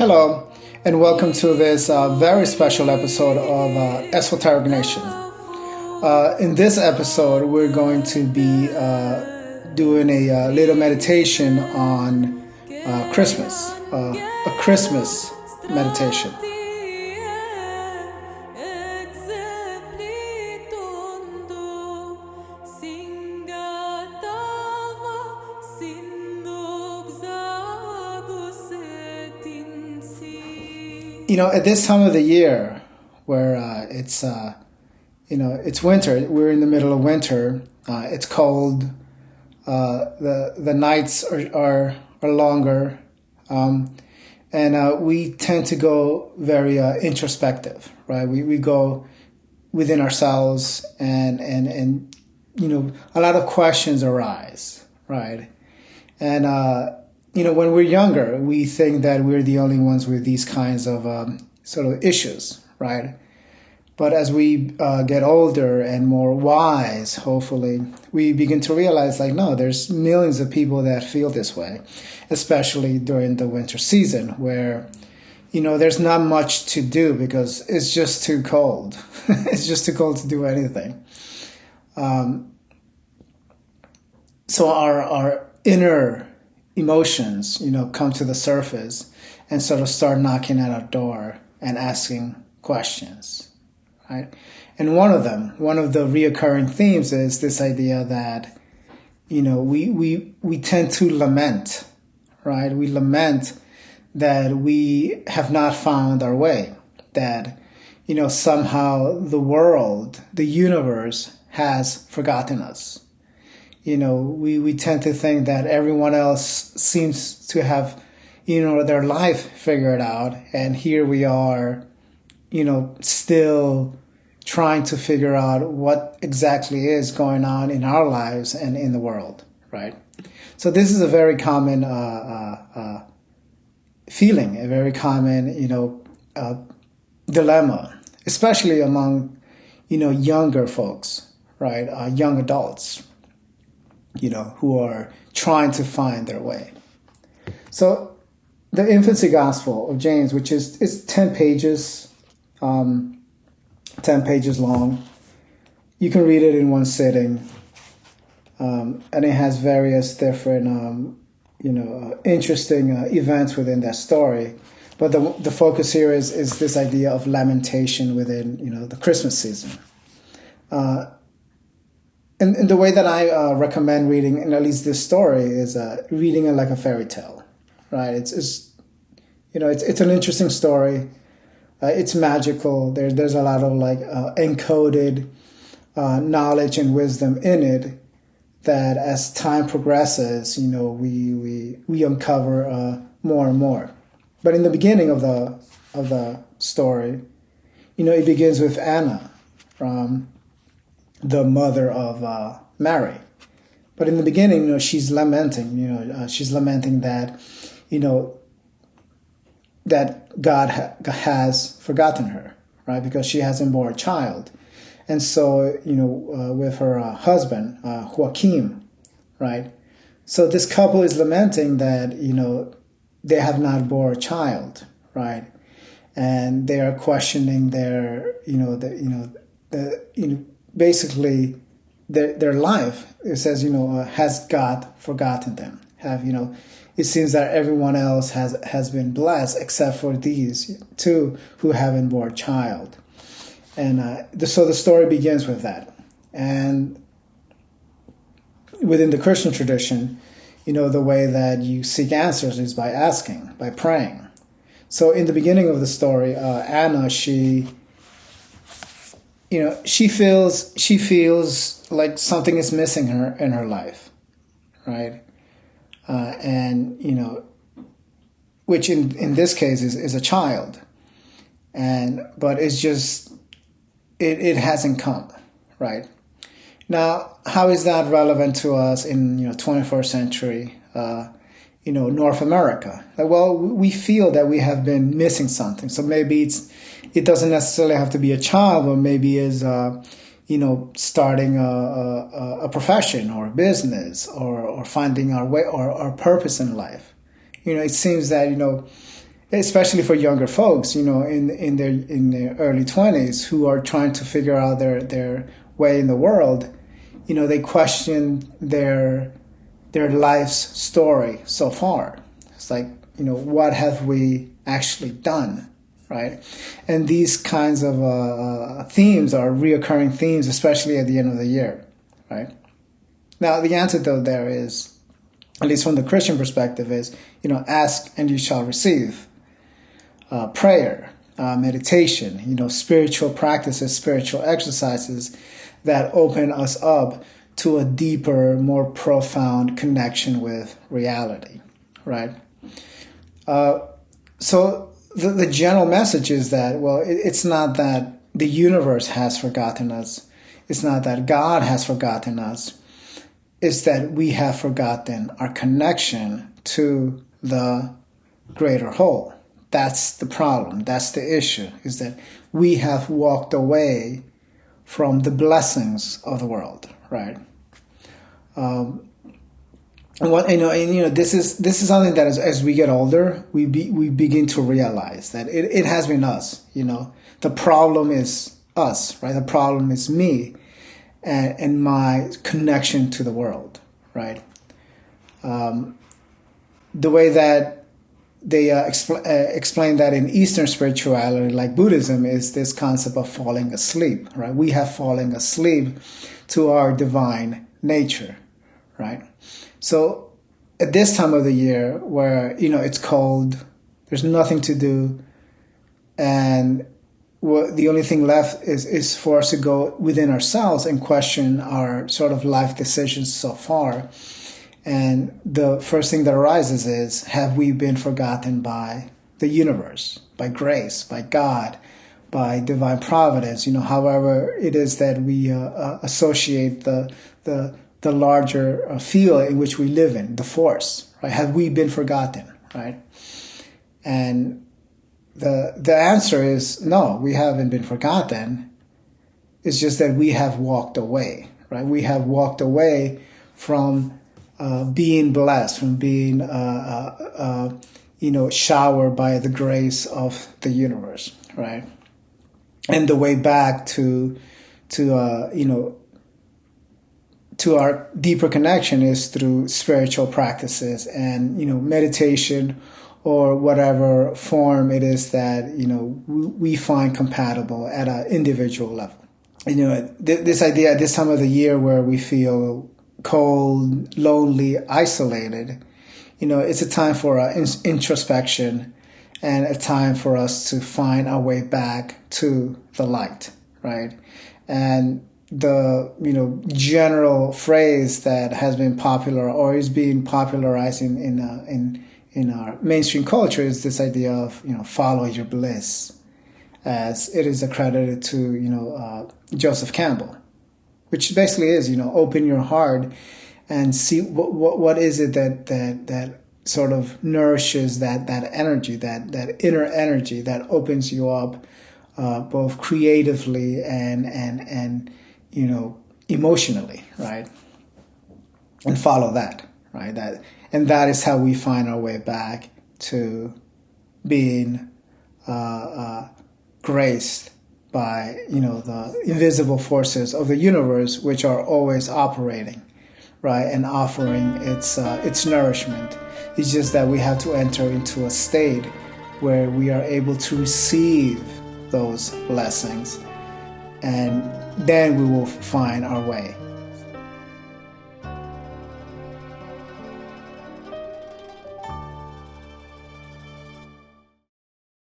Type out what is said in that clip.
Hello, and welcome to this very special episode of Esoteric Nation. In this episode, we're going to be doing a little meditation on Christmas, a Christmas meditation. At this time of the year, where it's winter, we're in the middle of winter. It's cold. The nights are longer, and we tend to go very introspective, right? We go within ourselves, and a lot of questions arise, right? And when we're younger, we think that we're the only ones with these kinds of sort of issues, right? But as we get older and more wise, hopefully, we begin to realize, no, there's millions of people that feel this way, especially during the winter season where, there's not much to do because it's just too cold. It's just too cold to do anything. So our inner emotions, come to the surface and sort of start knocking at our door and asking questions, right? And one of the reoccurring themes is this idea that, we tend to lament, right? We lament that we have not found our way, that, somehow the world, the universe has forgotten us. We tend to think that everyone else seems to have, their life figured out. And here we are, still trying to figure out what exactly is going on in our lives and in the world, right? So this is a very common feeling, a very common, dilemma, especially among, younger folks, right? Young adults, who are trying to find their way. So the infancy gospel of James, which is 10 pages, 10 pages long. You can read it in one sitting. And it has various different, interesting events within that story. But the focus here is this idea of lamentation within, the Christmas season. And the way that I recommend reading, and at least this story, is reading it like a fairy tale, right? It's an interesting story. It's magical. There's a lot of encoded knowledge and wisdom in it that, as time progresses, we uncover more and more. But in the beginning of the story, it begins with Anna, the mother of Mary. But in the beginning, she's lamenting, she's lamenting that, that God has forgotten her, right? Because she hasn't born a child. And so, with her husband, Joachim, right? So this couple is lamenting that, they have not born a child, right? And they are questioning their, basically their life. It says, has God forgotten them? It seems that everyone else has been blessed except for these two who haven't born a child. And so the story begins with that. And within the Christian tradition, the way that you seek answers is by asking, by praying. So in the beginning of the story, Anna, she feels like something is missing in her life, right? And which in this case is a child, but it's just it hasn't come, right? Now, how is that relevant to us in 21st century North America? Well, we feel that we have been missing something. So maybe it doesn't necessarily have to be a child, but maybe is starting a profession or a business or finding our way or our purpose in life. It seems that especially for younger folks, in their early 20s, who are trying to figure out their way in the world. They question their life's story so far. It's like, what have we actually done, right? And these kinds of themes are reoccurring themes, especially at the end of the year, right? Now, the antidote there is, at least from the Christian perspective, is, ask and you shall receive. Prayer, meditation, spiritual practices, spiritual exercises that open us up to a deeper, more profound connection with reality, right? So the general message is that, well, it's not that the universe has forgotten us. It's not that God has forgotten us. It's that we have forgotten our connection to the greater whole. That's the problem. That's the issue, is that we have walked away from the blessings of the world, right? This is something that as we get older, we begin to realize that it has been us. The problem is us, right? The problem is me and my connection to the world, right? The way that they explain that in Eastern spirituality, like Buddhism, is this concept of falling asleep, right? We have fallen asleep to our divine nature, right? So at this time of the year where, it's cold, there's nothing to do, and the only thing left is for us to go within ourselves and question our sort of life decisions so far. And the first thing that arises is, have we been forgotten by the universe, by grace, by God, by divine providence? However it is that we associate the larger field in which we live in, the force, right? Have we been forgotten, right? And the answer is no, we haven't been forgotten. It's just that we have walked away, right? We have walked away from being blessed, from being, showered by the grace of the universe, right? And the way back to our deeper connection is through spiritual practices and, meditation, or whatever form it is that, we find compatible at an individual level. This idea at this time of the year where we feel cold, lonely, isolated, it's a time for introspection and a time for us to find our way back to the light, right? And the, general phrase that has been popular or is being popularized in our mainstream culture is this idea of, follow your bliss, as it is accredited to, Joseph Campbell, which basically is, open your heart and see what is it that sort of nourishes that energy, that inner energy that opens you up, both creatively and emotionally, right? And follow that, right? That is how we find our way back to being graced by, the invisible forces of the universe, which are always operating, right, and offering its nourishment. It's just that we have to enter into a state where we are able to receive those blessings, and then we will find our way